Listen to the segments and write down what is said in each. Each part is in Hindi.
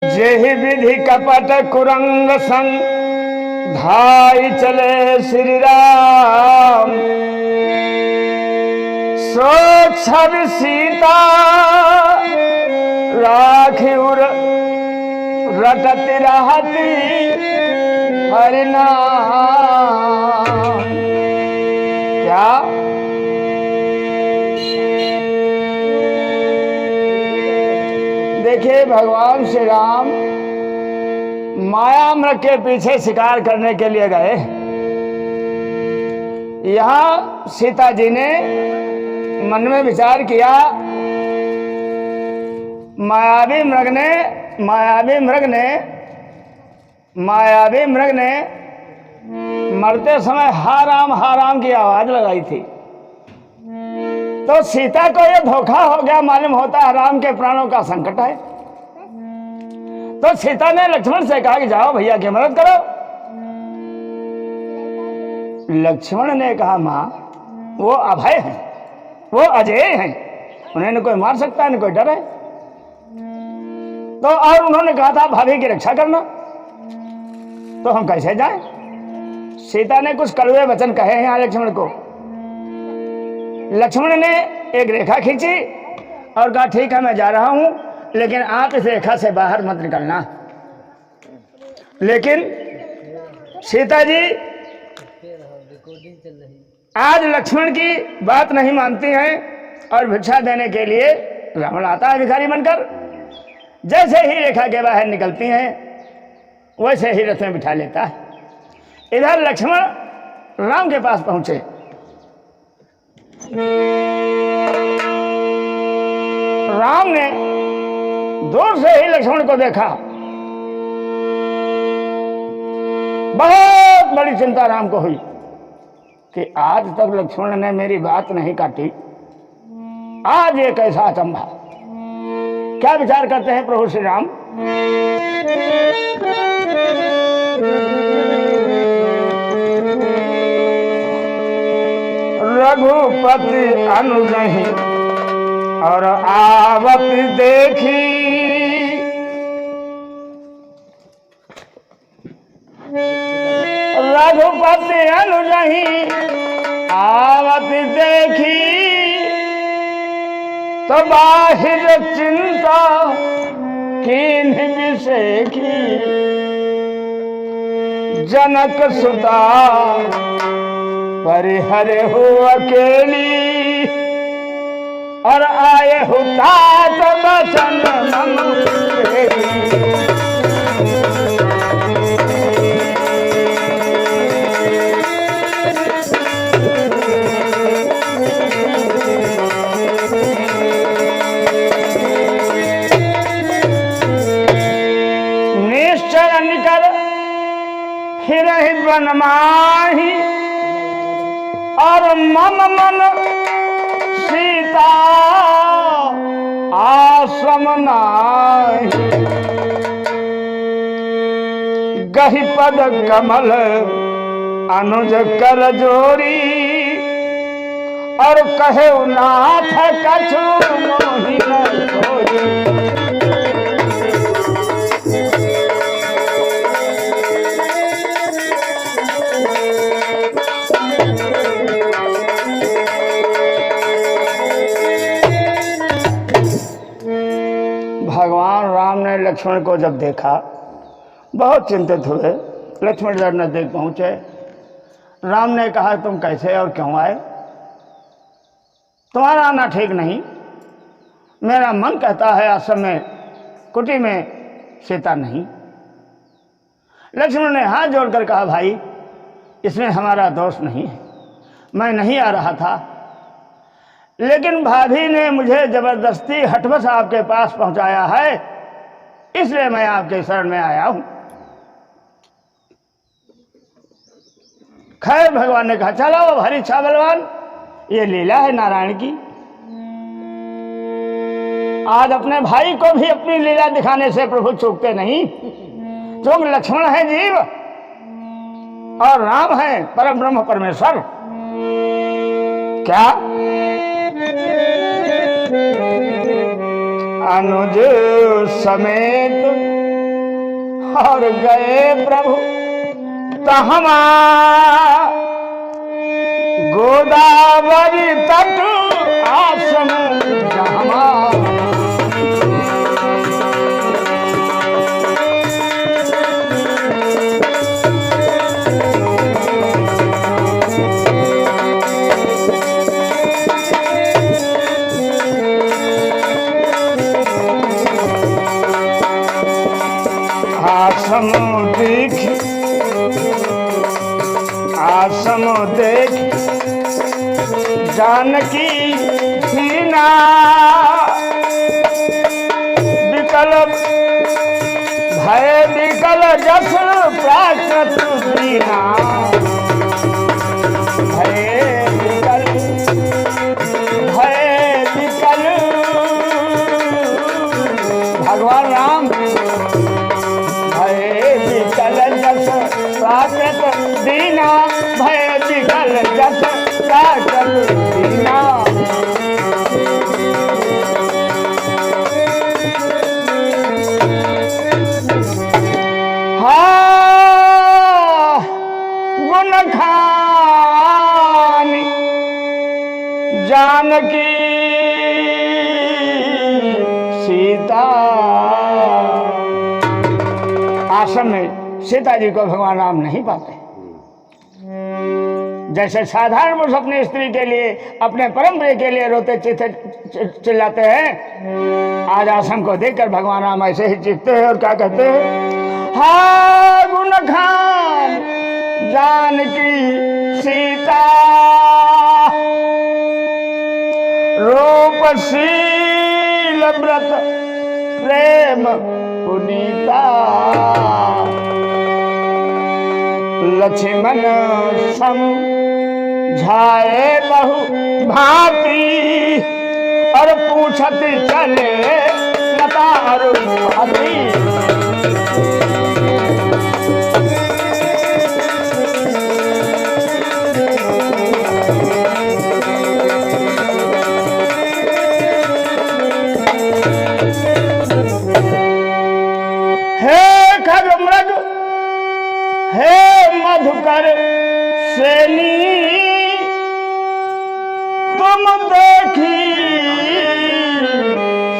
जेहि विधि कपट कुरंग संग धाई चले श्री राम। सो छवि सीता राखी उर रटती रहती हरि नाम। क्या देखिए, भगवान श्री राम माया मृग के पीछे शिकार करने के लिए गए। यहां सीता जी ने मन में विचार किया, मायावी मृग ने मरते समय हा राम की आवाज लगाई थी। तो सीता को यह धोखा हो गया, मालूम होता है राम के प्राणों का संकट है। तो सीता ने लक्ष्मण से कहा कि जाओ भैया की मदद करो। लक्ष्मण ने कहा, मां वो अभय हैं, वो अजय हैं, उन्हें न कोई मार सकता है न कोई डर है। तो और उन्होंने कहा था भाभी की रक्षा करना, तो हम कैसे जाएं? सीता ने कुछ कड़वे वचन कहे हैं यहाँ लक्ष्मण को। लक्ष्मण ने एक रेखा खींची और कहा, ठीक है मैं जा रहा हूं, लेकिन आप इस रेखा से बाहर मत निकलना। लेकिन सीता जी आज लक्ष्मण की बात नहीं मानती हैं और भिक्षा देने के लिए रावण आता है भिखारी बनकर। जैसे ही रेखा के बाहर निकलती हैं वैसे ही रथ में बिठा लेता है। इधर लक्ष्मण राम के पास पहुंचे। राम ने दूर से ही लक्ष्मण को देखा। बहुत बड़ी चिंता राम को हुई कि आज तक लक्ष्मण ने मेरी बात नहीं काटी, आज ये कैसा अचंभा। क्या विचार करते हैं प्रभु श्री राम? रघुपति अनुजहि और आवत देखी, रघुपति अनुजहि आवत देखी, तो बाहिर चिंता कीन्ह विषेखी। जनक सुता परिहरे हो अकेली, और आए हो तात बचन निश्चय निकर फिर वन माही, और मम मन सीता आश्रम नाहि। गहि पद कमल अनुज कर जोरी, और कहे नाथ कछु मोहि न छोरी। भगवान राम ने लक्ष्मण को जब देखा बहुत चिंतित हुए। लक्ष्मण जब नजदीक पहुंचे, राम ने कहा, तुम कैसे और क्यों आए? तुम्हारा आना ठीक नहीं। मेरा मन कहता है आश्रम में कुटी में सीता नहीं। लक्ष्मण ने हाथ जोड़कर कहा, भाई इसमें हमारा दोष नहीं है, मैं नहीं आ रहा था, लेकिन भाभी ने मुझे जबरदस्ती हठवश आपके पास पहुंचाया है, इसलिए मैं आपके शरण में आया हूं। खैर भगवान ने कहा, चलो अब हरि इच्छा बलवान, ये लीला है नारायण की। आज अपने भाई को भी अपनी लीला दिखाने से प्रभु चूकते नहीं। क्योंकि लक्ष्मण है जीव और राम है परम ब्रह्म परमेश्वर। क्या अनुज समेत और गए प्रभु तहमा गोदावरी तट आश्रम जहमा। आश्रम देख जानकी सीना विकल भय विकल जस प्राकृत दीना। भय विकल भगवान राम भय विकल जस प्राकृत दीना। भय विकल जस प्राकृत दीना। हाँ गुण खानी जानकी सीता। आश्रम में सीता जी को भगवान राम नहीं पाते। जैसे साधारण पुरुष अपनी स्त्री के लिए अपने परम प्रिय के लिए रोते चिल्लाते हैं, आज आश्रम को देखकर भगवान राम ऐसे ही चीखते हैं और क्या कहते हैं? हाँ गुण खान जानकी सीता रूपशील व्रत प्रेम पुनीता। लक्ष्मण समझाए बहु भांति और पूछत चले लता और भांति। हे खगमृग हे मधुकर सेनी तुम देखी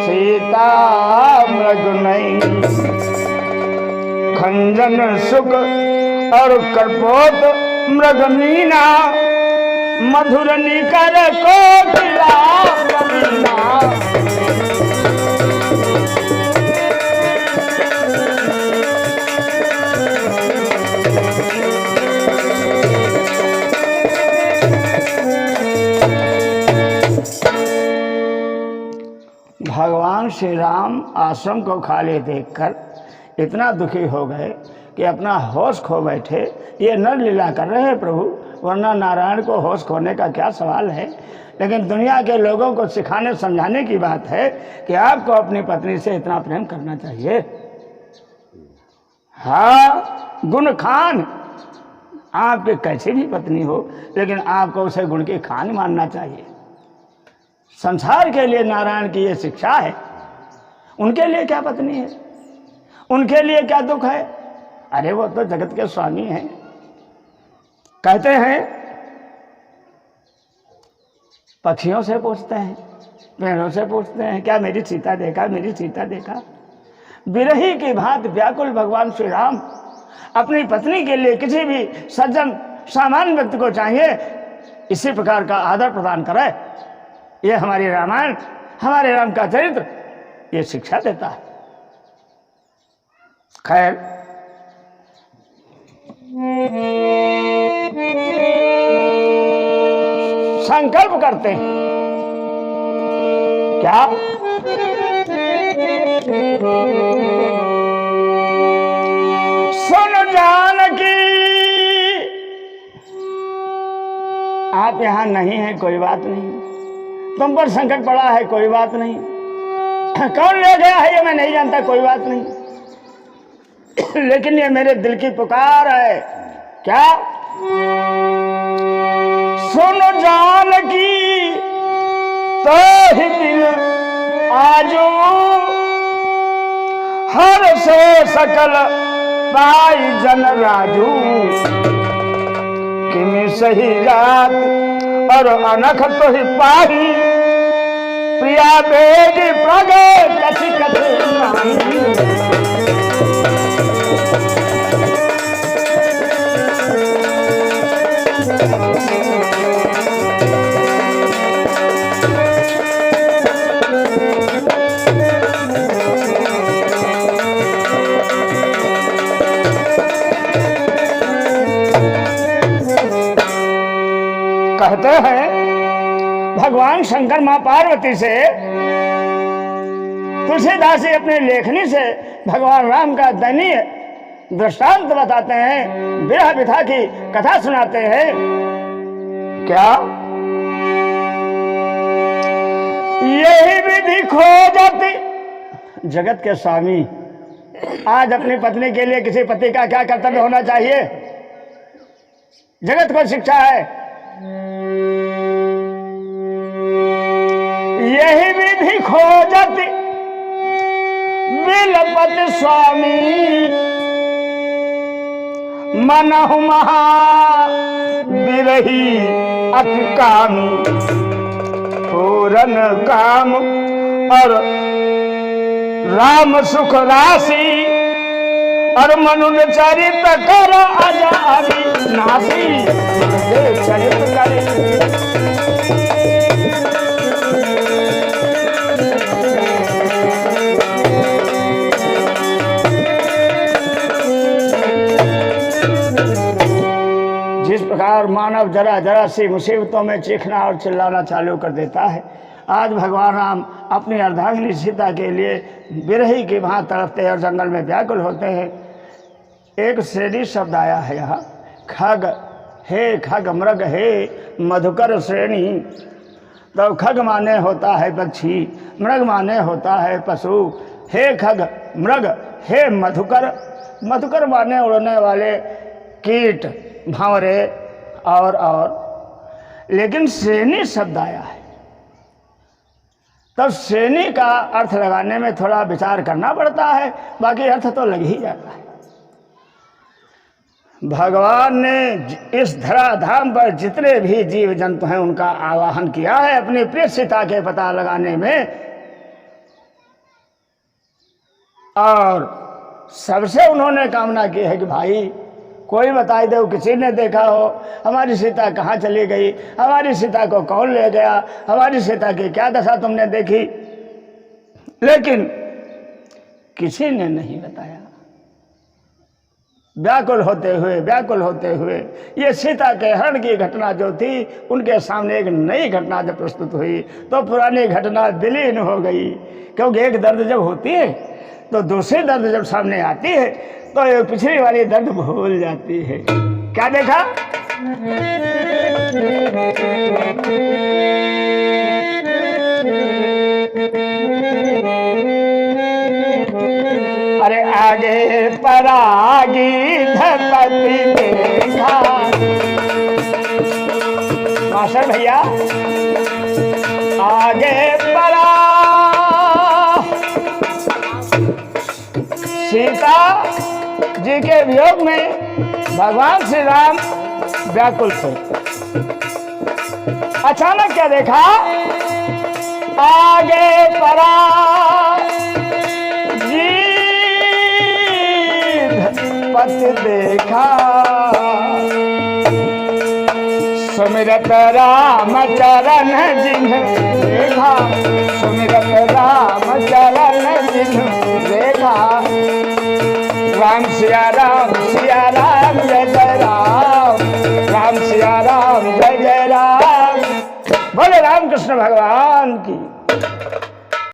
सीता मृग नहीं। खंजन सुख और करपोत मृग मीना मधुर निकर कोकिला प्रवीणा। भगवान श्री राम आश्रम को खाली देखकर इतना दुखी हो गए कि अपना होश खो बैठे। ये नर लीला कर रहे हैं प्रभु, वरना नारायण को होश खोने का क्या सवाल है। लेकिन दुनिया के लोगों को सिखाने समझाने की बात है कि आपको अपनी पत्नी से इतना प्रेम करना चाहिए। हाँ गुण खान, आपकी कैसी भी पत्नी हो लेकिन आपको उसे गुण की खान मानना चाहिए। संसार के लिए नारायण की ये शिक्षा है। उनके लिए क्या पत्नी है, उनके लिए क्या दुख है? अरे वो तो जगत के स्वामी हैं। कहते हैं पक्षियों से पूछते हैं, पेड़ों से पूछते हैं, क्या मेरी सीता देखा, मेरी सीता देखा? विरही की भांति व्याकुल भगवान श्री राम अपनी पत्नी के लिए किसी भी सज्जन सामान्य व्यक्ति को चाहिए इसी प्रकार का आदर प्रदान करे। ये हमारी रामायण, हमारे राम का चरित्र ये शिक्षा देता है। खैर संकल्प करते हैं क्या? सुन जानकी आप यहां नहीं है, कोई बात नहीं। तुम पर संकट पड़ा है, कोई बात नहीं। कौन ले गया है ये मैं नहीं जानता, कोई बात नहीं। लेकिन ये मेरे दिल की पुकार है। क्या? सुन जानकी तो ही दिल आजो हर से सकल पाई जन राजू किमी सही जात और अनख तो ही पाही प्रिया बेगी प्रगे कथि कथि कहते हैं भगवान शंकर मां पार्वती से तुलसीदास जी अपने लेखनी से भगवान राम का दयनीय दृष्टांत बताते हैं, विरह विथा की कथा सुनाते हैं। क्या यही विधि खोजती जगत के स्वामी। आज अपनी पत्नी के लिए किसी पति का क्या कर्तव्य होना चाहिए, जगत को शिक्षा है। यही विधि खोजत बिलपति स्वामी मनहु महा बिरही अति कामी पूरन काम और राम सुख राशि और मनुन चरित कर अजारी नासी चरित करे। जिस प्रकार मानव जरा जरा सी मुसीबतों में चीखना और चिल्लाना चालू कर देता है, आज भगवान राम अपनी अर्धांगिनी सीता के लिए बिरही की भांति तड़पते और जंगल में व्याकुल होते हैं। एक श्रेणी शब्द आया है यहाँ, खग हे खग मृग हे मधुकर श्रेणी। तो खग माने होता है पक्षी, मृग माने होता है पशु। हे खग मृग हे मधुकर, मधुकर माने उड़ने वाले कीट भंवरे और लेकिन श्रेणी शब्द आया है, तब श्रेणी का अर्थ लगाने में थोड़ा विचार करना पड़ता है, बाकी अर्थ तो लग ही जाता है। भगवान ने इस धराधाम पर जितने भी जीव जंतु हैं उनका आवाहन किया है अपनी प्रिय सीता के पता लगाने में, और सबसे उन्होंने कामना की है कि भाई कोई बताई दो, किसी ने देखा हो हमारी सीता कहाँ चली गई, हमारी सीता को कौन ले गया, हमारी सीता की क्या दशा तुमने देखी। लेकिन किसी ने नहीं बताया। व्याकुल होते हुए ये सीता के हरण की घटना जो थी उनके सामने एक नई घटना जब प्रस्तुत हुई तो पुरानी घटना विलीन हो गई। क्योंकि एक दर्द जब होती है तो दूसरी दर्द जब सामने आती है तो ये पिछली वाली दर्द भूल जाती है। क्या देखा? अरे आगे परागी धरती देखा। मास्टर भैया, आगे परा सीता जी के वियोग में भगवान श्री राम व्याकुल थे। अचानक क्या देखा? आगे परा जी पति देखा, सुमिरत राम चरण जिन्ह देखा, सुमिरत राम चरण जिन्ह देखा। राम सिया राम जय जय राम, राम सिया राम जय जय राम। बोले राम कृष्ण भगवान की।